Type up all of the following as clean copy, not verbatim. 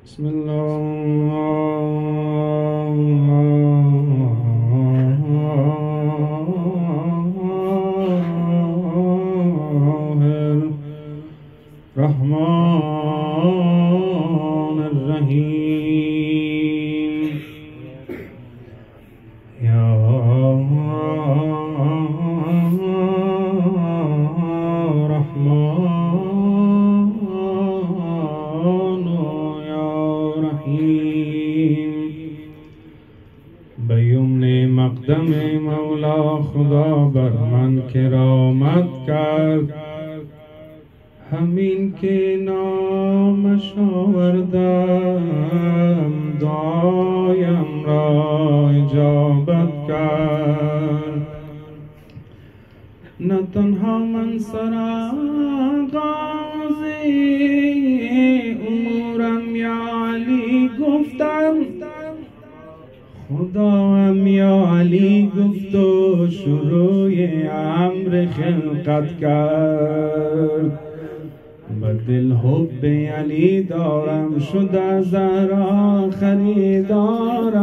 بسم الله الرحمن الرحیم. یا رحمان یا رحیم. به یمن مقدم مولا خدا بر من کرامت کرد، همین که نامش آوردم دعایم را اجابت کرد. نه تنها من سرآغازی امورم یا علی گفتم، خدا هم یا علی گفت و شروع امر خلقت کرد. به دل حب علی دارم، شد از زهرا خریدارم.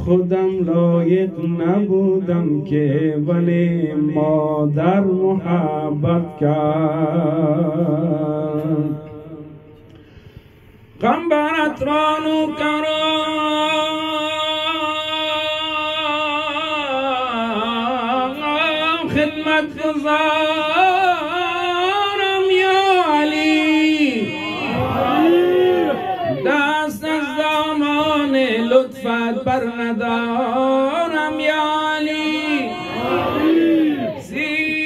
خودم لایق نبودم که ولی مادر محبت کرد. غم برت رانو کرام خدمت گزارم یا علی، دست از دامان لطفت بر ندارم یا علی. سینه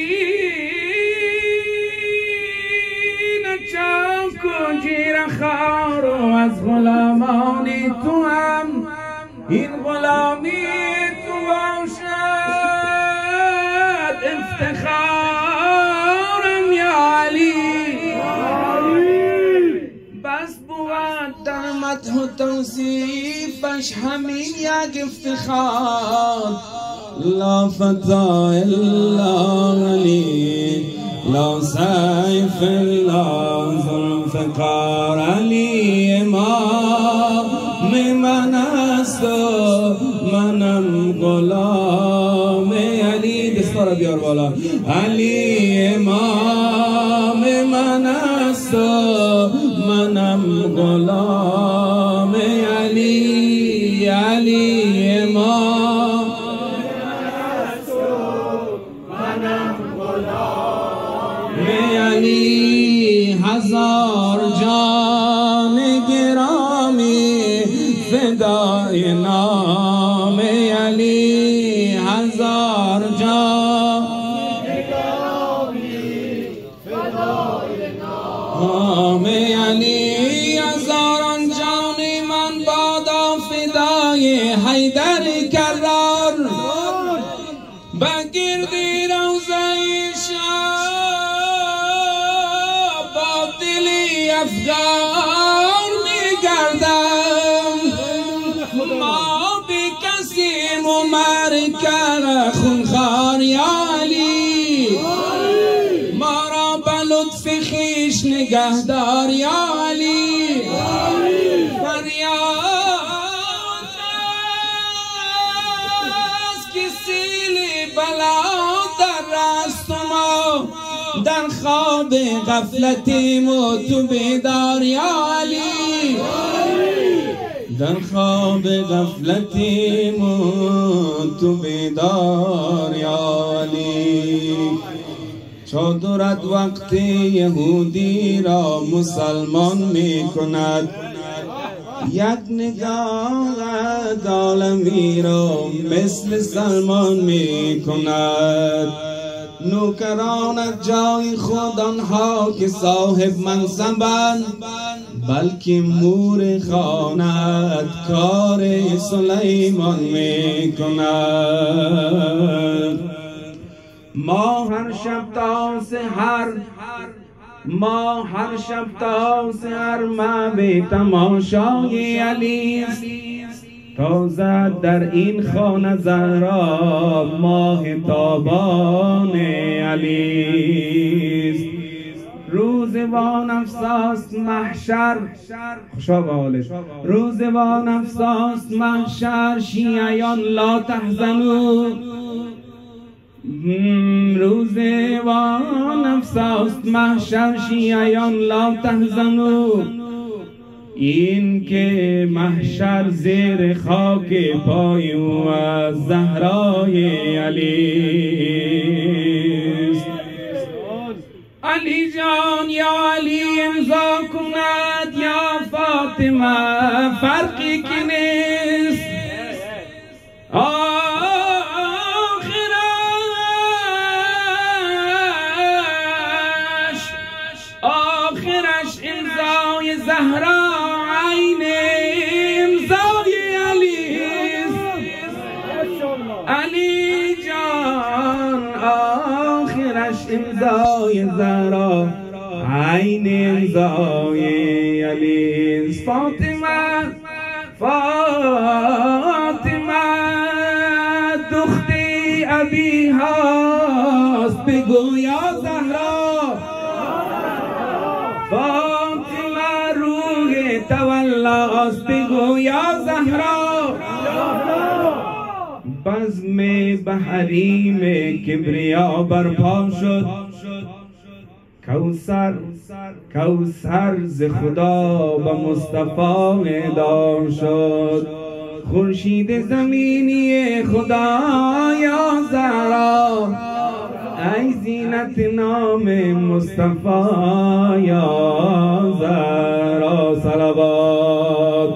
چاک و جیر خار و از غلامانی تو هم این غلامی تو باشد افتخارم یا علی. بس بود در مدح و توصیفش همین یک افتخار. لا فتى الا علی، لا سیف الا ذوالفقار. علی امام من است و منم غلام علی. دستارا بیار بالا. علی امام من است و منم غلام علی. علی امام علی. هزار جان گرامی فدای نام علی، هزار جان گرامی فدای نام علی. هزاران جان من بادا فدای حیدر کرار. بگردی روزه افغان میگردم، ما بی کسیم و مرکر خونخوار یا علی. ما را به لطف خویش نگهدار یا علی. فریاد است که سیل بلا در رست ما، در خواب غفلتیم و تو بیدار یا علی. در خواب غفلتیم و تو بیدار یا علی. چادرت وقت یهودی را مسلمان می کند، یک نگاه عالمی را مثل سلمان می کند. نوکرانت جای خود آنها که صاحب منصبند، بلکه مور خانت کار سلیمان می کند. ما هر شب تا سحر به تماشای علی است. تازه در این خانه زهرا ماه تابان علی است. روز وانفساست محشر، خوشا به حالش. روز وانفساست محشر، شیعیان لا تحزنوا. روز وانفساست محشر، شیعیان لا تحزنوا. این که محشر زیر خاک پای او از زهرای علی است. علی جان یا علی امضا کند، یا فاطمه فرقی که نیست. آخرش امضای زهرا عین امضای علی است. علی جان آخرش امضای زهرا عین امضای علی است. فاطمه دختر ابی هاست، بگو یا زهرا. فاطمه روح تولاست، بگو یا زهرا. بزم بحریم کبریا برپا شد، کوثر ز خدا به مصطفی اعلام شد. خورشید زمینی خدا یا زهرا، ای زینت نام مصطفی یا زهرا. صلوات.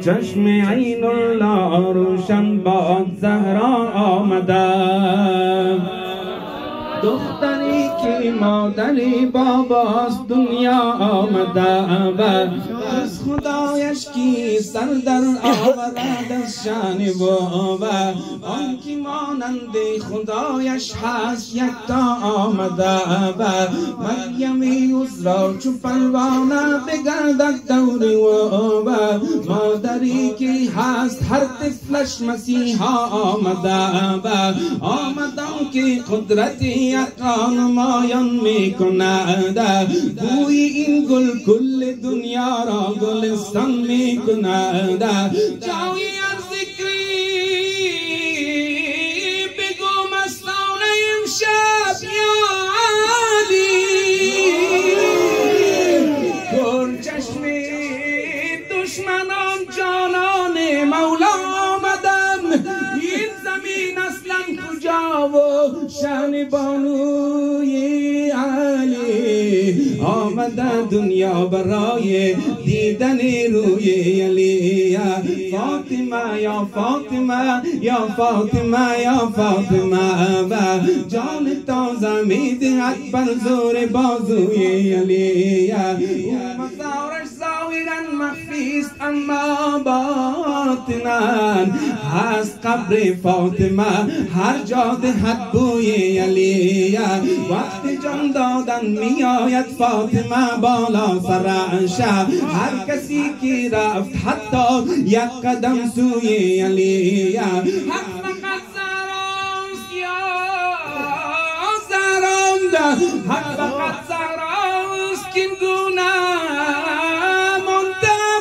چشم عین الله روشن باد، زهرا آمده. دختری که مادری باباست دنیا آمده، و از خدایش کی سر در آورد از شان و آن که مانند خدایش هست یکتا آمده. و مریم عذرا چو پروانه بگردد دور و مادری که هست هر طفلش مسیحا آمده. و آمدن که قدرتی اقران مایان می کند، بوی این گل کل دنیا را گلستان می کند. جای از ذکری بگو مستانه امشب یا علی. پر چشم دشمنان جانان مولا آمدن، این زمین اصلا کجا و شان بانوی علی آمده دنیا برای دیدن روی علی. فاطمه یا فاطمه یا فاطمه یا فاطمه، و جان تازه می دهد بر زور بازوی علی. مزارش ظاهرا مخفیست اما باطنا هست قبر فاطمه، هر جا دهد بوی علی. وقت جان دادن می آید فاطمه بالا سرش، هر کسی که رفت حتی یک قدم سوی علی. حق فقط زهراست یا زهراند، حق فقط زهراست که این گونه منتبالی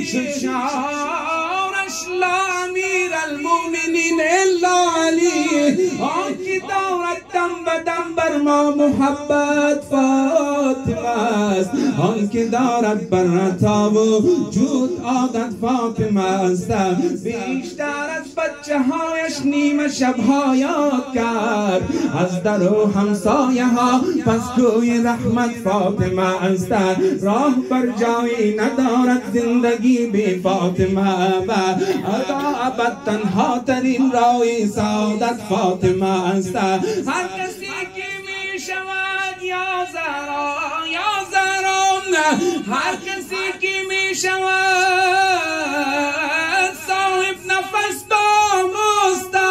شد شعارش لا امیر المؤمنین الا علی. آنکه دارد دم به دم بر ما محبت فاطمه است، آنکه دارد بر عطا و جود عادت فاطمه است. بیشتر از بچه هایش نیمه شبها یاد کرد، از در و همسایه ها پس کوی رحمت فاطمه است. راه بر جایی ندارد زندگی بی فاطمه، و ادا ابد تنها ترین راه سعادت فاطمه است. هر کسی که می شود یا زهرا یا زهرا، هر کسی که می شود صاحب نفس با مصطفی،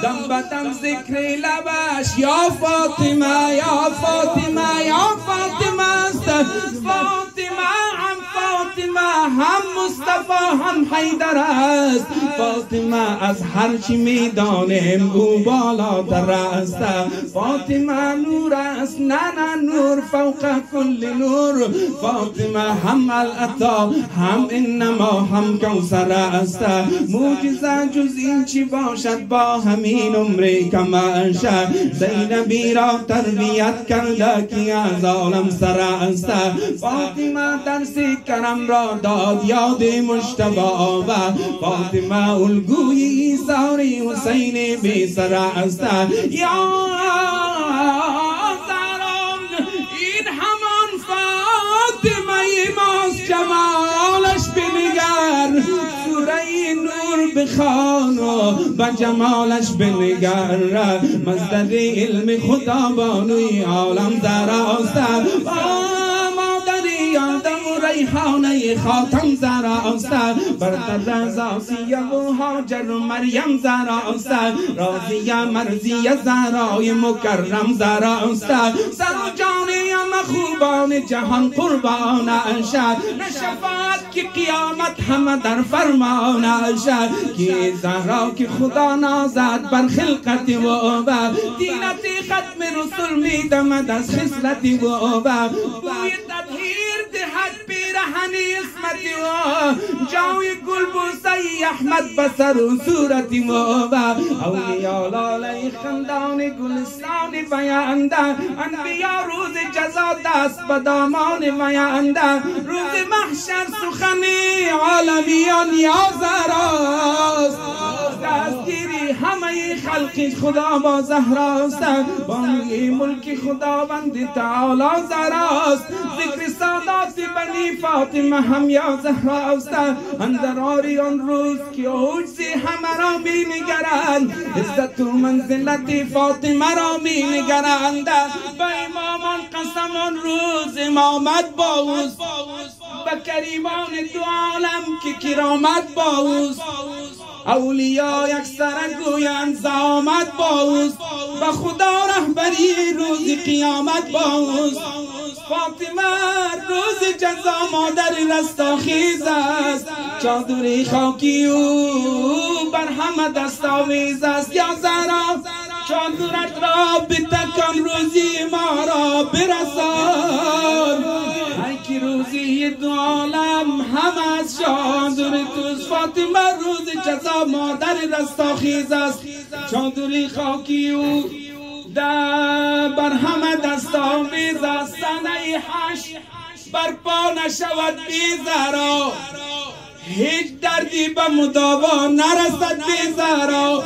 دم به دم ذکر لبش یا فاطمه یا فاطمه یا فاطمه است. فاطمه هم فاطمه فاطمه هم مصطفی هم حیدر است. فاطمه از هر چی میدانیم او بالاتر است. فاطمه نور است، نه نور فوق کل نور. فاطمه هم العطا هم انما هم کوثر است. معجزه جز این چی باشد با همین عمری کمش. زینبی را تربیت کرده که از عالم سر است. فاطمه درس کرم را داد یاد مجتبی و فاطمه الگوی ایثاری حسین بی سر است. یا این همان فاطمه ماست، جمالش بنگر. سوره نور بخوان و با جمالش بنگر. مصدر علم خدا بانوی عالم زراست. مادری آدم و ریحانه خاتم زراست. برتر زاسیه و هاجر و مریم زراست. راضیه مرضیه زرای مکرم زراست. سر و جانه خوبان جهان قربان اشد. نشفاعت که قیامت همه در فرمان اشد. که زهرا که خدا نازد بر خلقت و بر دینت ختم رسول میدمد از خصلت و بر بوی تطهیر دهد پیرهنی اسمت و جای گل بوسه احمد بسر و صورت و بر اولیاء لاله خندان گلستان بیانده. انبیا روز جزا دست به دامان بیانده. روز محشر سخنی عالمیان یا زهراست. دستگیری همه خلق خدا با زهراست. بانوی ملک خداوند تعالی زهراست. ذکر سادات بنی فاطمه هم یا زهراست. اندر آن روز که عجز همه را می نگرند. عزت و منزلت فاطمه را می نگرند. با امامان قسم آن روز امامت با اوست. با کریمان دو عالم که کرامت با اوست. اولیاء اکثر گویند زعامت با اوست. با خدا رهبری روز قیامت با اوست. فاطمه روز جزا مادر رستاخیز است. چادری خاکی او بر همه دستاویز است. یا زهرا چادرت را بتکن روزی ما را برسان. ای که روزی دو عالم همه از چادر توست. فاطمه روز جزا مادر رستاخیز است. چادری خاکی او بر همه دستاویز است. سنه حشر برپا نشود بی زهرا. هیچ دردی به مداوا نرسد بی زهرا.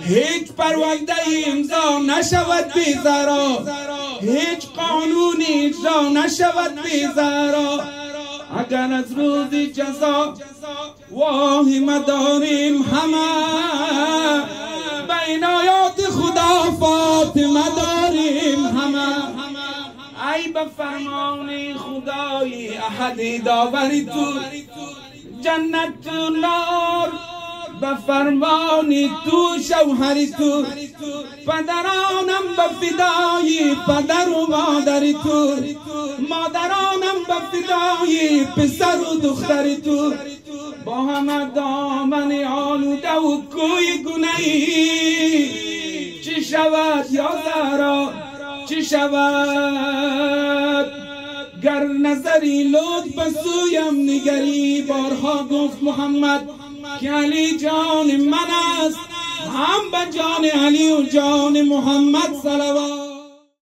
هیچ پرونده امضا نشود بی زهرا. هیچ قانونی اجرا نشود بی زهرا. اگر از روز جزا واهمه داریم همه. بین آیات خدا فاطمه داریم همه. ای به فرمان خدای احدی داوری تو جنت تو نار. به فرمانی تو شوهری تو. پدرانم به فدای پدر و مادری تو. مادرانم به فدای پسر و دختری تو. با همه دامن آلوده و کوی گناهی. چی شود یا زهرا چی شود گر نظری لطف سویم نگری. بارها گفت محمد که علی جان من است. هم به جان علی و جان محمد صلوات.